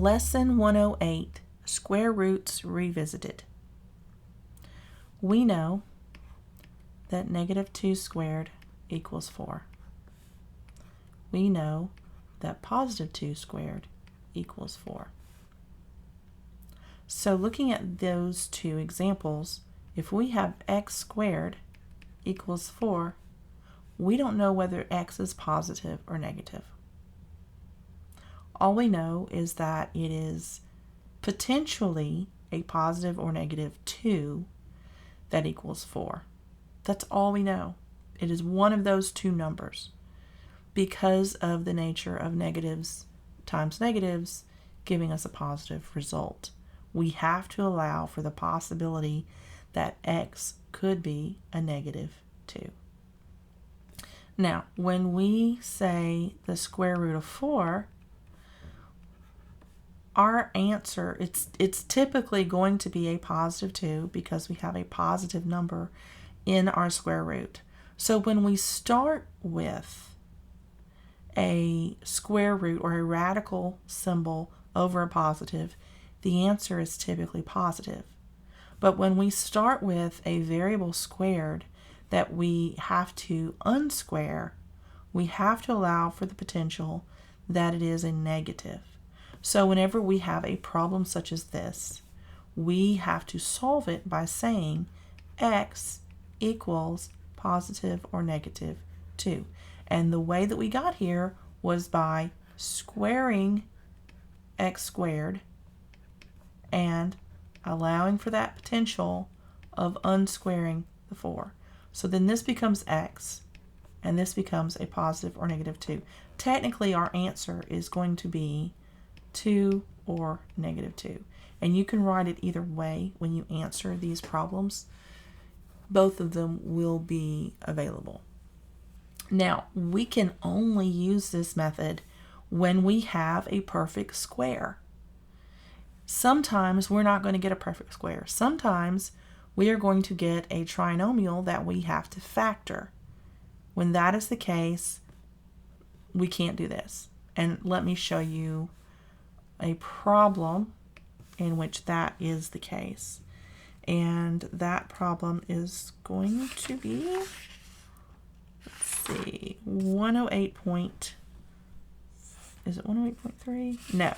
Lesson 108, Square Roots Revisited. We know that negative 2 squared equals 4. We know that positive 2 squared equals 4. So looking at those two examples, if we have x squared equals 4, we don't know whether x is positive or negative. All we know is that it is potentially a positive or negative 2 that equals 4. That's all we know. It is one of those two numbers because of the nature of negatives times negatives giving us a positive result. We have to allow for the possibility that x could be a negative 2. Now, when we say the square root of 4, our answer, it's typically going to be a positive 2 because we have a positive number in our square root. So when we start with a square root or a radical symbol over a positive, the answer is typically positive. But when we start with a variable squared that we have to unsquare, we have to allow for the potential that it is a negative. So whenever we have a problem such as this, we have to solve it by saying x equals positive or negative 2. And the way that we got here was by squaring x squared and allowing for that potential of unsquaring the 4. So then this becomes x, and this becomes a positive or negative 2. Technically, our answer is going to be 2 or negative 2. And you can write it either way when you answer these problems. Both of them will be available. Now, we can only use this method when we have a perfect square. Sometimes we're not going to get a perfect square. Sometimes we are going to get a trinomial that we have to factor. When that is the case, we can't do this. And let me show you a problem in which that is the case. And that problem is going to be, let's see, 108 point, is it 108.3? No.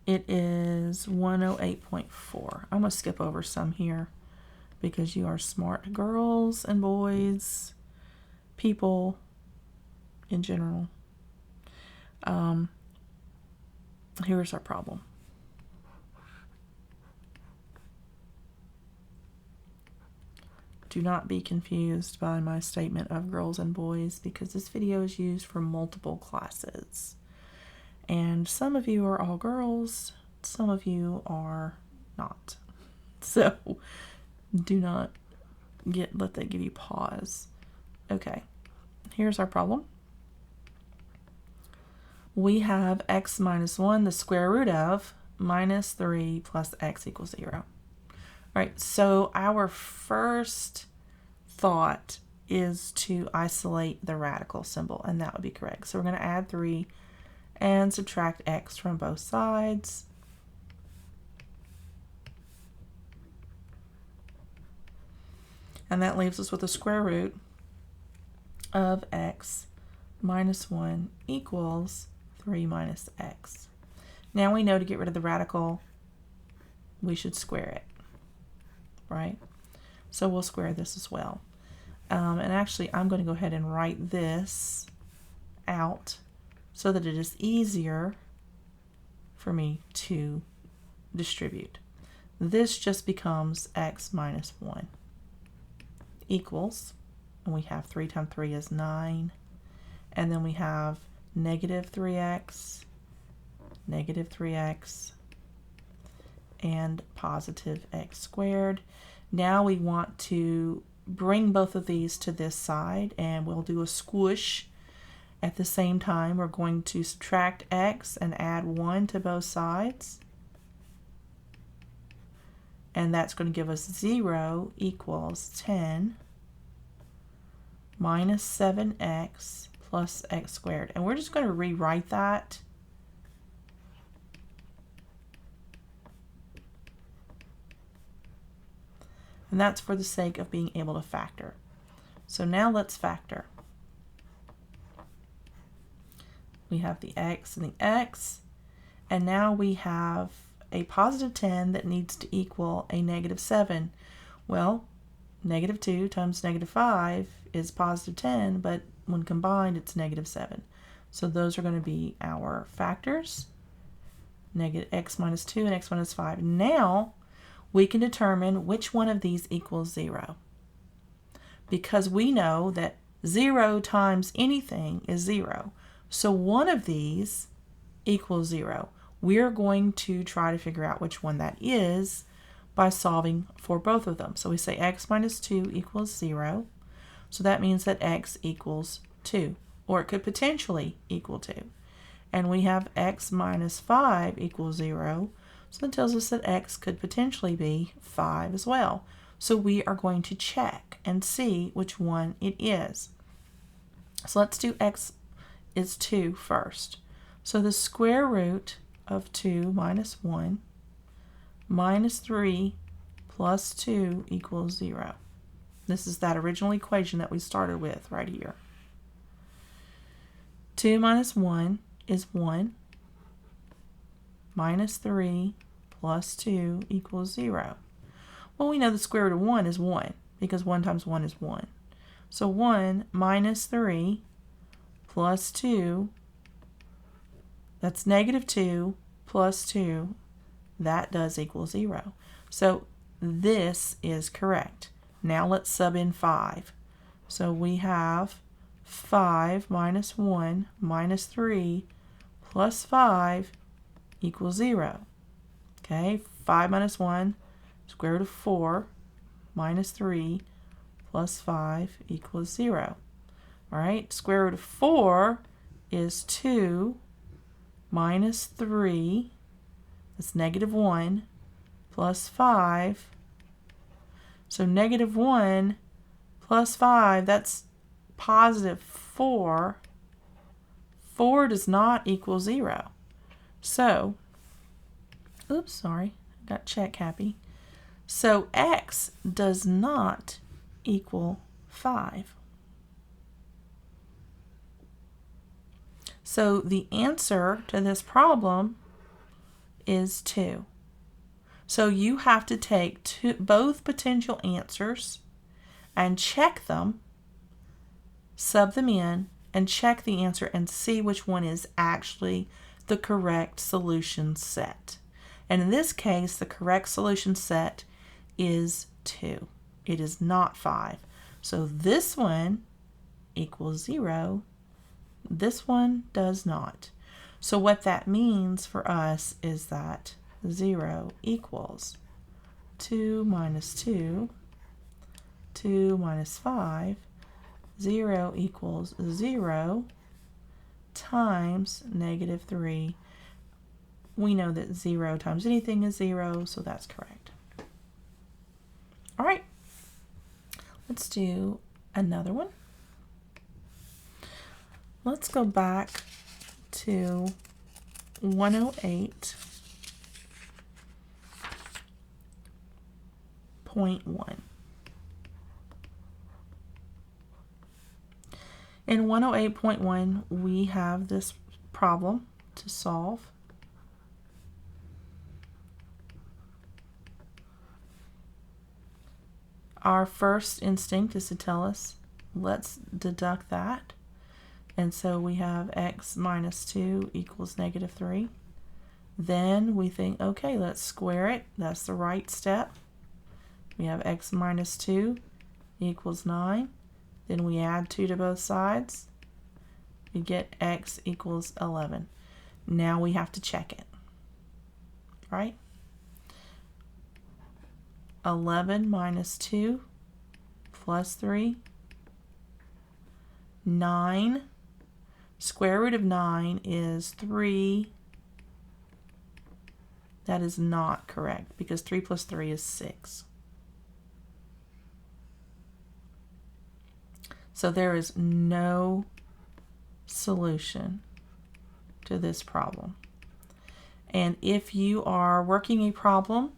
It is 108.4. I'm going to skip over some here because you are smart girls and boys, people in general. Here's our problem. Do not be confused by my statement of girls and boys because this video is used for multiple classes. And some of you are all girls, some of you are not. So do not let that give you pause. Okay, here's our problem. We have x minus 1, the square root of minus 3 plus x equals 0. All right, so our first thought is to isolate the radical symbol, and that would be correct. So we're going to add 3 and subtract x from both sides. And that leaves us with the square root of x minus 1 equals 3 minus x. Now we know to get rid of the radical, we should square it, right? So we'll square this as well. And actually, I'm going to go ahead and write this out so that it is easier for me to distribute. This just becomes x minus 1 equals, and we have 3 times 3 is 9, and then we have negative 3x, and positive x squared. Now we want to bring both of these to this side, and we'll do a squish. At the same time, we're going to subtract x and add 1 to both sides. And that's going to give us 0 equals 10 minus 7x plus x squared. And we're just going to rewrite that. And that's for the sake of being able to factor. So now let's factor. We have the x and the x, and now we have a positive 10 that needs to equal a negative 7. Well, negative 2 times negative 5 is positive 10, but when combined it's negative 7. So those are going to be our factors, negative x minus 2 and x minus 5. Now we can determine which one of these equals 0. Because we know that 0 times anything is 0. So one of these equals 0. We're going to try to figure out which one that is by solving for both of them. So we say x minus 2 equals 0. So that means that x equals 2. Or it could potentially equal 2. And we have x minus 5 equals 0. So that tells us that x could potentially be 5 as well. So we are going to check and see which one it is. So let's do x is 2 first. So the square root of 2 minus 1 minus 3 plus 2 equals 0. This is that original equation that we started with right here. 2 minus 1 is 1. Minus 3 plus 2 equals 0. Well, we know the square root of 1 is 1 because 1 times 1 is 1. So 1 minus 3 plus 2, that's negative 2 plus 2, that does equal 0. So this is correct. Now let's sub in 5. So we have 5 minus 1 minus 3 plus 5 equals 0. Okay, 5 minus 1, square root of 4 minus 3 plus 5 equals 0. All right, square root of 4 is 2 minus 3, that's negative 1, plus 5. So negative 1 plus 5, that's positive 4. 4 does not equal 0. So, oops, sorry, got check happy. So x does not equal 5. So the answer to this problem is 2. So you have to take both potential answers and check them, sub them in, and check the answer and see which one is actually the correct solution set. And in this case, the correct solution set is 2. It is not 5. So this one equals 0. This one does not. So what that means for us is that 0 equals 2 minus 2, 2 minus 5, 0 equals 0 times negative 3. We know that 0 times anything is 0, so that's correct. All right, let's do another one. Let's go back to 108.1. In 108.1, we have this problem to solve. Our first instinct is to tell us, let's deduct that. And so we have x minus 2 equals negative 3. Then we think, okay, let's square it. That's the right step. We have x minus 2 equals 9. Then we add 2 to both sides. We get x equals 11. Now we have to check it. Right? 11 minus 2 plus 3. 9. Square root of 9 is 3. That is not correct because 3 plus 3 is 6. So there is no solution to this problem. And if you are working a problem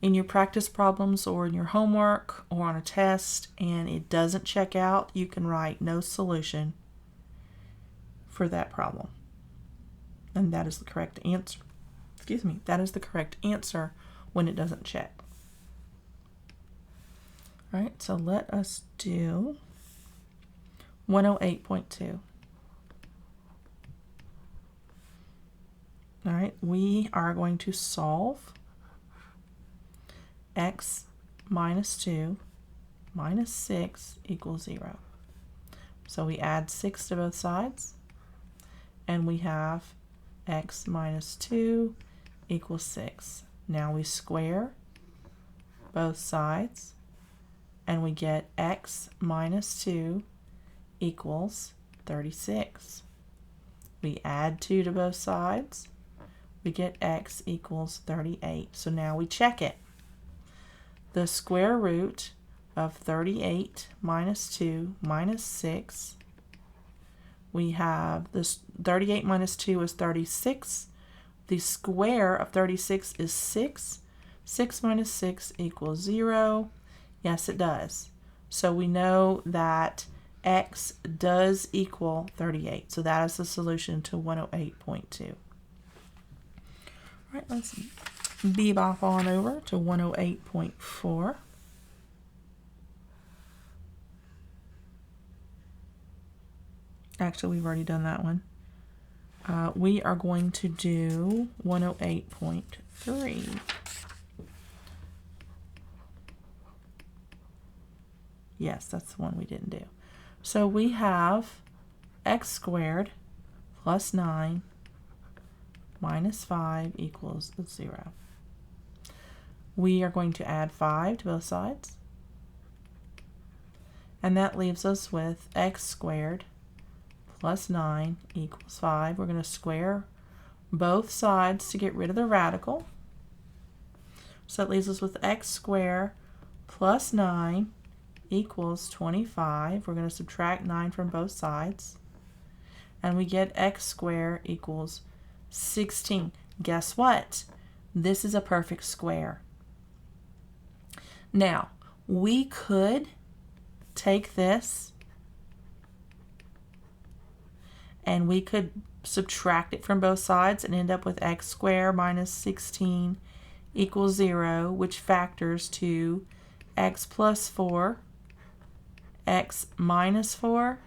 in your practice problems or in your homework or on a test and it doesn't check out, you can write no solution for that problem. And that is the correct answer. Excuse me, that is the correct answer when it doesn't check. All right, so let us do 108.2. All right, we are going to solve x minus 2 minus 6 equals 0. So we add 6 to both sides, and we have x minus 2 equals 6. Now we square both sides, and we get x minus 2 equals 36. We add 2 to both sides, we get x equals 38. So now we check it. The square root of 38 minus 2 minus 6, we have this 38 minus 2 is 36. The square of 36 is 6. 6 minus 6 equals 0. Yes, it does. So we know that x does equal 38. So that is the solution to 108.2. All right, let's bebop on over to 108.4. Actually, we've already done that one. We are going to do 108.3. Yes, that's the one we didn't do. So we have x squared plus 9 minus 5 equals 0. We are going to add 5 to both sides. And that leaves us with x squared plus 9 equals 5. We're going to square both sides to get rid of the radical. So that leaves us with x squared plus 9 equals 25. We're going to subtract 9 from both sides. And we get x squared equals 16. Guess what? This is a perfect square. Now, we could take this and we could subtract it from both sides and end up with x squared minus 16 equals 0, which factors to x plus 4, x minus 4.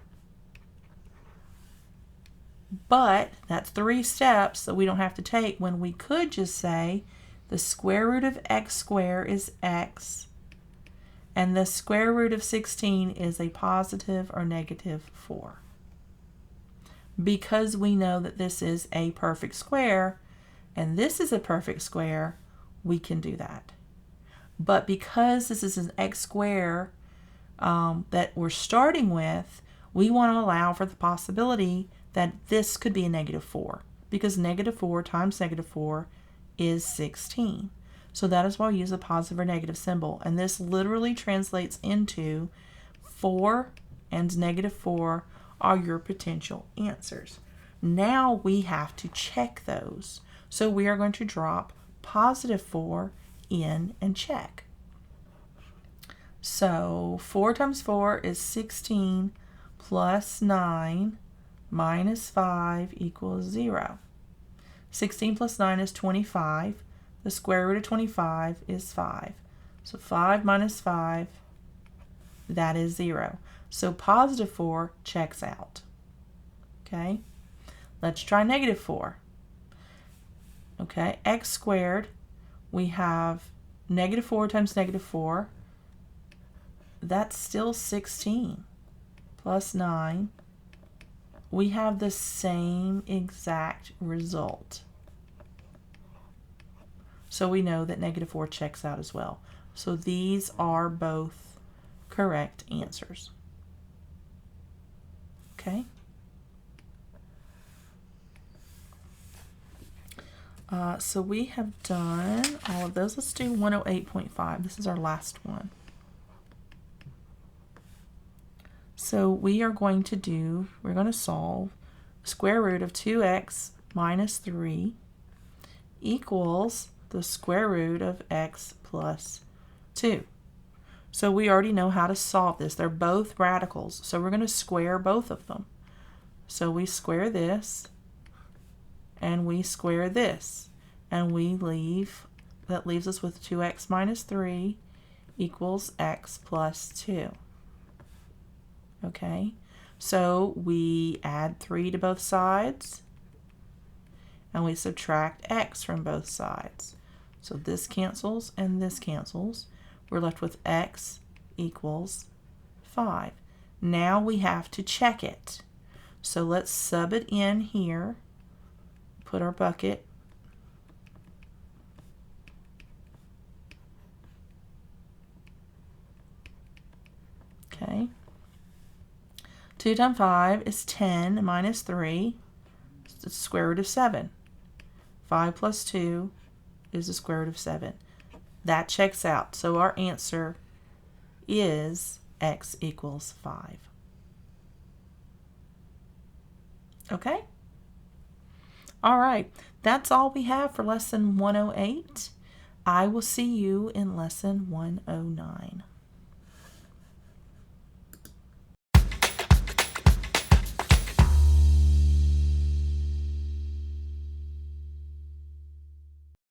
But that's 3 steps that we don't have to take when we could just say the square root of x squared is x, and the square root of 16 is a positive or negative 4. Because we know that this is a perfect square and this is a perfect square, we can do that. But because this is an x squared that we're starting with, we want to allow for the possibility that this could be a negative 4, because negative 4 times negative 4 is 16. So that is why we use a positive or negative symbol. And this literally translates into 4 and negative 4 are your potential answers. Now we have to check those. So we are going to drop positive 4 in and check. So 4 times 4 is 16 plus 9 minus 5 equals 0. 16 plus 9 is 25. The square root of 25 is 5. So 5 minus 5, that is 0. So positive 4 checks out. Okay, let's try negative 4. Okay, x squared, we have negative 4 times negative 4. That's still 16 plus 9. We have the same exact result. So we know that negative 4 checks out as well. So these are both correct answers. Okay. So we have done all of those. Let's do 108.5. This is our last one. So we're going to solve square root of 2x minus 3 equals the square root of x plus 2. So we already know how to solve this. They're both radicals, so we're going to square both of them. So we square this, and we square this, and that leaves us with 2x minus 3 equals x plus 2. Okay, so we add 3 to both sides, and we subtract x from both sides. So this cancels and this cancels. We're left with x equals 5. Now we have to check it. So let's sub it in here, put our bucket. Okay. 2 times 5 is 10 minus 3. It's the square root of 7. 5 plus 2 is the square root of 7. That checks out. So our answer is x equals 5. Okay? All right. That's all we have for lesson 108. I will see you in lesson 109.